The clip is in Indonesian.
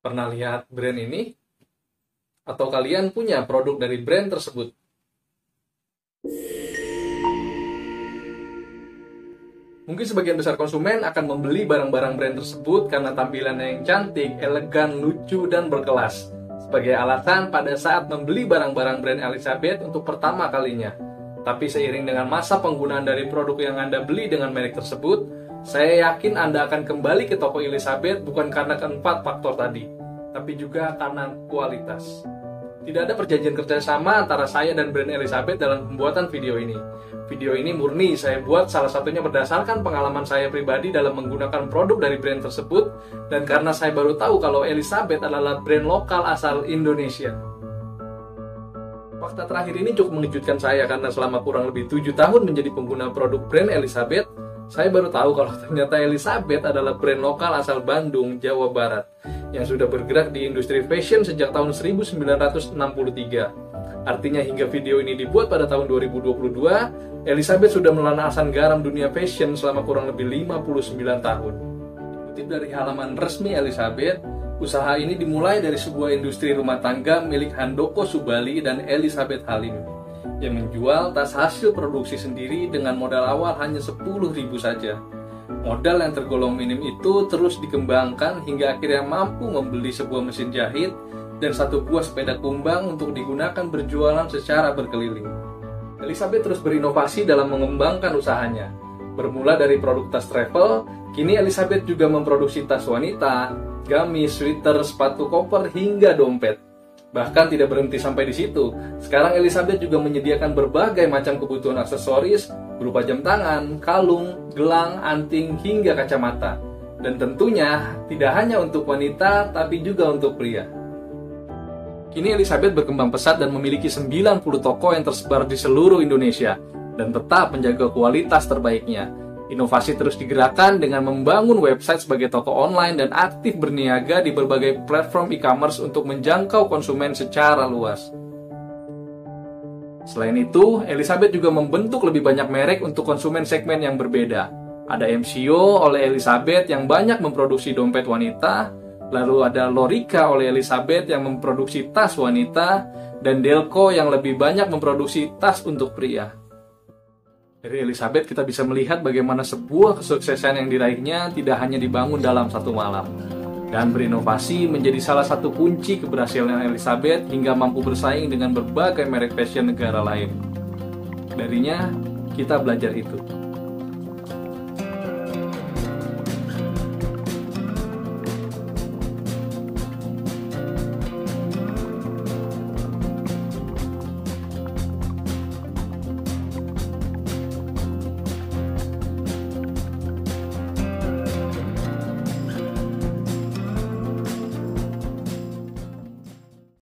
Pernah lihat brand ini? Atau kalian punya produk dari brand tersebut? Mungkin sebagian besar konsumen akan membeli barang-barang brand tersebut karena tampilannya yang cantik, elegan, lucu, dan berkelas. Sebagai alasan pada saat membeli barang-barang brand Elizabeth untuk pertama kalinya. Tapi seiring dengan masa penggunaan dari produk yang Anda beli dengan merek tersebut, saya yakin Anda akan kembali ke toko Elizabeth bukan karena keempat faktor tadi, tapi juga karena kualitas. Tidak ada perjanjian kerjasama antara saya dan brand Elizabeth dalam pembuatan video ini. Video ini murni saya buat salah satunya berdasarkan pengalaman saya pribadi dalam menggunakan produk dari brand tersebut, dan karena saya baru tahu kalau Elizabeth adalah brand lokal asal Indonesia. Fakta terakhir ini cukup mengejutkan saya karena selama kurang lebih 7 tahun menjadi pengguna produk brand Elizabeth, saya baru tahu kalau ternyata Elizabeth adalah brand lokal asal Bandung, Jawa Barat, yang sudah bergerak di industri fashion sejak tahun 1963. Artinya hingga video ini dibuat pada tahun 2022, Elizabeth sudah menelan asam garam dunia fashion selama kurang lebih 59 tahun. Dikutip dari halaman resmi Elizabeth, usaha ini dimulai dari sebuah industri rumah tangga milik Handoko Subali dan Elizabeth Halim, yang menjual tas hasil produksi sendiri dengan modal awal hanya 10.000 saja. Modal yang tergolong minim itu terus dikembangkan hingga akhirnya mampu membeli sebuah mesin jahit dan satu buah sepeda kumbang untuk digunakan berjualan secara berkeliling. Elizabeth terus berinovasi dalam mengembangkan usahanya. Bermula dari produk tas travel, kini Elizabeth juga memproduksi tas wanita, gamis, sweater, sepatu koper, hingga dompet. Bahkan tidak berhenti sampai di situ. Sekarang Elizabeth juga menyediakan berbagai macam kebutuhan aksesoris berupa jam tangan, kalung, gelang, anting, hingga kacamata. Dan tentunya tidak hanya untuk wanita, tapi juga untuk pria. Kini Elizabeth berkembang pesat dan memiliki 90 toko yang tersebar di seluruh Indonesia dan tetap menjaga kualitas terbaiknya. Inovasi terus digerakkan dengan membangun website sebagai toko online dan aktif berniaga di berbagai platform e-commerce untuk menjangkau konsumen secara luas. Selain itu, Elizabeth juga membentuk lebih banyak merek untuk konsumen segmen yang berbeda. Ada MCO oleh Elizabeth yang banyak memproduksi dompet wanita, lalu ada Lorica oleh Elizabeth yang memproduksi tas wanita, dan Delco yang lebih banyak memproduksi tas untuk pria. Dari Elizabeth kita bisa melihat bagaimana sebuah kesuksesan yang diraihnya tidak hanya dibangun dalam satu malam. Dan berinovasi menjadi salah satu kunci keberhasilan Elizabeth hingga mampu bersaing dengan berbagai merek fashion negara lain. Darinya, kita belajar itu.